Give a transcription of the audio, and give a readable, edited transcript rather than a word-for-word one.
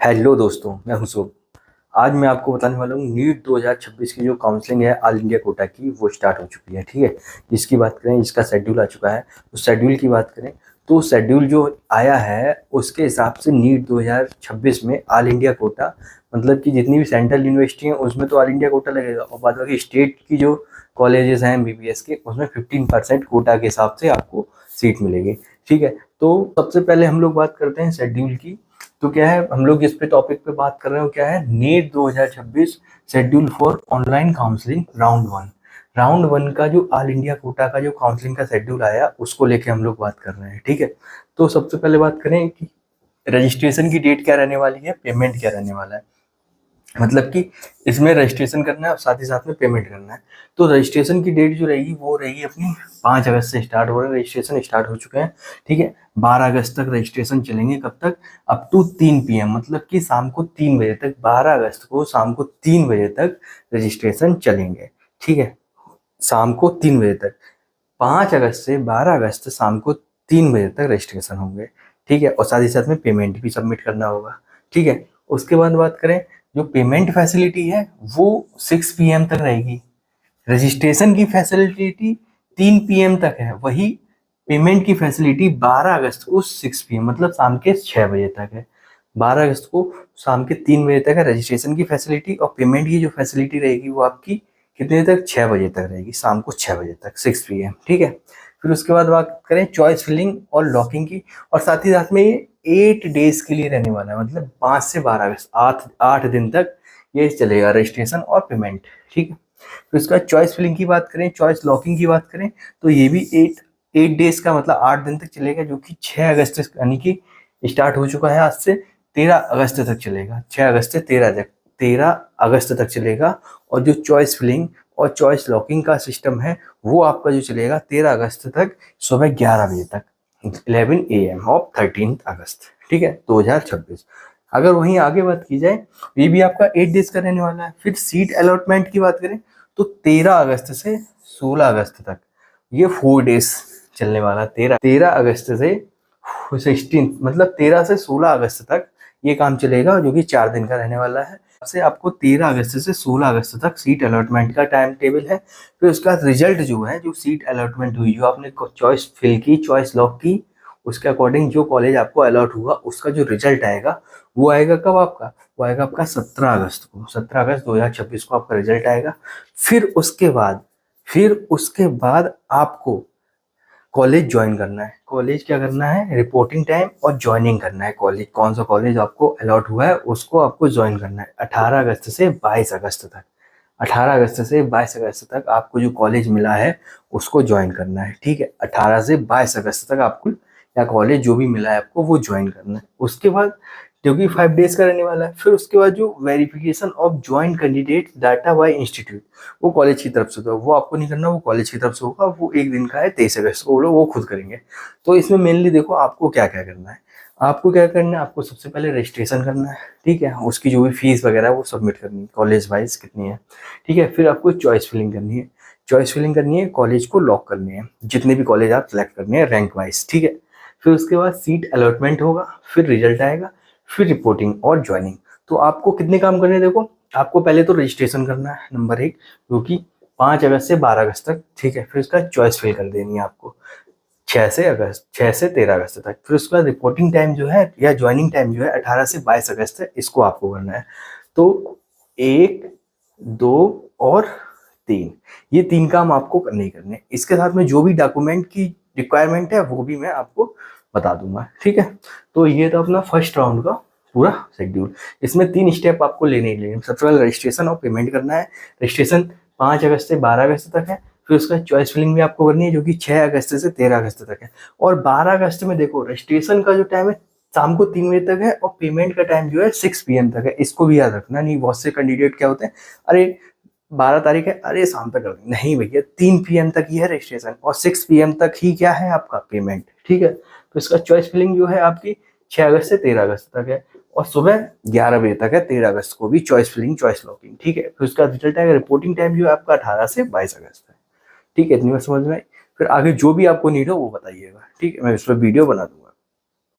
Hello दोस्तों, मैं हूं शुभ। आज मैं आपको बताने वाला हूँ नीट 2026 की जो काउंसलिंग है ऑल इंडिया कोटा की, वो स्टार्ट हो चुकी है। ठीक है, जिसकी बात करें, इसका शेड्यूल आ चुका है। तो शेड्यूल की बात करें तो शेड्यूल जो आया है उसके हिसाब से नीट 2026 में ऑल इंडिया कोटा, मतलब कि जितनी भी सेंट्रल यूनिवर्सिटी हैं उसमें तो ऑल इंडिया कोटा लगेगा, और बाद बाकी स्टेट की जो कॉलेजेस हैं एमबीबीएस के, उसमें 15% कोटा के हिसाब से आपको सीट मिलेगी। ठीक है, तो सबसे पहले हम लोग बात करते हैं शेड्यूल की। तो क्या है, हम लोग जिस पे टॉपिक पे बात कर रहे हो क्या है, NEET 2026 schedule for online counselling round one का जो ऑल इंडिया कोटा का जो काउंसलिंग का शेड्यूल आया उसको लेके हम लोग बात कर रहे हैं। ठीक है, तो सबसे पहले बात करें कि रजिस्ट्रेशन की डेट क्या रहने वाली है, पेमेंट क्या रहने वाला है। मतलब कि इसमें रजिस्ट्रेशन करना है और साथ ही साथ में पेमेंट करना है। तो रजिस्ट्रेशन की डेट जो रहेगी वो रहेगी अपनी 5 अगस्त से स्टार्ट हो रहा है। रजिस्ट्रेशन स्टार्ट हो चुके हैं। ठीक है, 12 अगस्त तक रजिस्ट्रेशन चलेंगे। कब तक? अप टू 3 PM, मतलब कि शाम को 3 बजे तक, 12 अगस्त को शाम को 3 बजे तक रजिस्ट्रेशन चलेंगे। ठीक है, शाम को 3 बजे तक। 5 अगस्त से 12 अगस्त शाम को 3 बजे तक रजिस्ट्रेशन होंगे। ठीक है, और साथ ही साथ में पेमेंट भी सबमिट करना होगा। ठीक है, उसके बाद बात करें, जो पेमेंट फैसिलिटी है वो 6 PM तक रहेगी। रजिस्ट्रेशन की फैसिलिटी 3 PM तक है, वही पेमेंट की फैसिलिटी 12 अगस्त को 6 PM, मतलब शाम के 6 बजे तक है। 12 अगस्त को शाम के 3 बजे तक है रजिस्ट्रेशन की फैसिलिटी, और पेमेंट की जो फैसिलिटी रहेगी वो आपकी कितने तक? 6 बजे तक रहेगी, शाम को 6 बजे तक, 6 PM। ठीक है, फिर उसके बाद बात करें चॉइस फिलिंग और लॉकिंग की, और साथ ही साथ में ये 8 डेज के लिए रहने वाला है, मतलब 5 से 12 अगस्त, 8 दिन तक ये चलेगा रजिस्ट्रेशन और पेमेंट। ठीक है, फिर उसके बाद चॉइस फिलिंग की बात करें, चॉइस लॉकिंग की बात करें, तो ये भी 8 डेज का, मतलब 8 दिन तक चलेगा, जो कि 6 अगस्त यानी कि स्टार्ट हो चुका है आज से, 13 अगस्त तक चलेगा। 6 अगस्त से 13 अगस्त तक चलेगा। और जो चॉइस फिलिंग और चॉइस लॉकिंग का सिस्टम है वो आपका जो चलेगा 13 अगस्त तक, सुबह 11 बजे तक, 11 AM ऑफ 13 अगस्त। ठीक है, 2026। अगर वहीं आगे बात की जाए, ये भी आपका 8 डेज का रहने वाला है। फिर सीट अलॉटमेंट की बात करें तो 13 अगस्त से 16 अगस्त तक ये 4 डेज चलने वाला है। 13 अगस्त से 16, मतलब 13 से 16 अगस्त तक ये काम चलेगा, जो कि 4 दिन का रहने वाला है। से आपको 13 अगस्त से 16 अगस्त तक सीट अलॉटमेंट का टाइम टेबल है। फिर उसका रिजल्ट जो है, जो सीट अलॉटमेंट हुई, जो आपने चॉइस फिल की, चॉइस लॉक की, उसके अकॉर्डिंग जो कॉलेज आपको अलॉट हुआ उसका जो रिजल्ट आएगा वो आएगा कब आपका? वो आएगा आपका 17 अगस्त को। 17 अगस्त 2026 को आपका रिजल्ट आएगा। फिर उसके बाद आपको कॉलेज ज्वाइन करना है। कॉलेज क्या करना है? रिपोर्टिंग टाइम और ज्वाइनिंग करना है। कॉलेज कौन सा कॉलेज आपको अलॉट हुआ है उसको आपको ज्वाइन करना है 18 अगस्त से 22 अगस्त तक। 18 अगस्त से 22 अगस्त तक आपको जो कॉलेज मिला है उसको ज्वाइन करना है। ठीक है, 18 से 22 अगस्त तक आपको या कॉलेज जो भी मिला है आपको वो ज्वाइन करना है। उसके बाद, क्योंकि 5 डेज का रहने वाला है, फिर उसके बाद जो verification of joint candidate data bye institute, वो कॉलेज की तरफ से होगा, वो आपको नहीं करना, वो कॉलेज की तरफ से होगा। वो 1 दिन का है, 23 अगस्त को, वो लोग वो खुद करेंगे। तो इसमें मेनली देखो आपको क्या क्या करना है। आपको क्या करना है, आपको सबसे पहले रजिस्ट्रेशन करना है। ठीक है, उसकी जो भी फीस वगैरह है वो सबमिट करनी है, कॉलेज वाइज कितनी है। ठीक है, फिर आपको चॉइस फिलिंग करनी है। चॉइस फिलिंग करनी है, कॉलेज को लॉक करनी है, जितने भी कॉलेज आप सेलेक्ट करने हैं रैंक वाइज। ठीक है, फिर उसके बाद सीट अलॉटमेंट होगा, फिर रिजल्ट आएगा, फिर रिपोर्टिंग और ज्वाइनिंग। तो आपको कितने काम करने हैं देखो, आपको पहले तो रजिस्ट्रेशन करना है नंबर 1, जो कि 5 अगस्त से 12 अगस्त तक। ठीक है, फिर उसका चॉइस फिल कर देनी है आपको 6 से 13 अगस्त तक। फिर उसका रिपोर्टिंग टाइम जो है या ज्वाइनिंग टाइम जो है 18 से 22 अगस्त है, इसको आपको करना है। तो 1, 2 और 3, ये 3 काम आपको करने ही करने। इसके साथ में जो भी डॉक्यूमेंट की रिक्वायरमेंट है वो भी मैं आपको बता दूंगा। ठीक है, तो ये था अपना फर्स्ट राउंड का पूरा शेड्यूल। इसमें 3 स्टेप आपको लेने ही लेने। सबसे पहले रजिस्ट्रेशन और पेमेंट करना है। रजिस्ट्रेशन 5 अगस्त से 12 अगस्त तक है। फिर उसका चॉइस फिलिंग भी आपको करनी है, जो कि 6 अगस्त से 13 अगस्त तक है। और 12 अगस्त में देखो, रजिस्ट्रेशन का जो टाइम है शाम को 3 बजे तक है, और पेमेंट का टाइम जो है 6 PM तक है। इसको भी याद रखना। नहीं, बहुत से कैंडिडेट क्या होते हैं, अरे 12 तारीख है, अरे शाम तक कर देंगे। नहीं भैया, 3 PM तक ही है रजिस्ट्रेशन, और 6 PM तक ही क्या है आपका पेमेंट। ठीक है, तो इसका चॉइस फिलिंग जो है आपकी 6 अगस्त से 13 अगस्त तक है, और सुबह 11 बजे तक है 13 अगस्त को भी चॉइस फिलिंग, चॉइस लॉकिंग। ठीक है, फिर उसका रिजल्ट आएगा। रिपोर्टिंग टाइम जो है आपका 18 से 22 अगस्त है। ठीक है, इतनी बात समझ में आई। फिर आगे जो भी आपको नीड हो वो बताइएगा। ठीक है, मैं इस पर वीडियो बना दूंगा।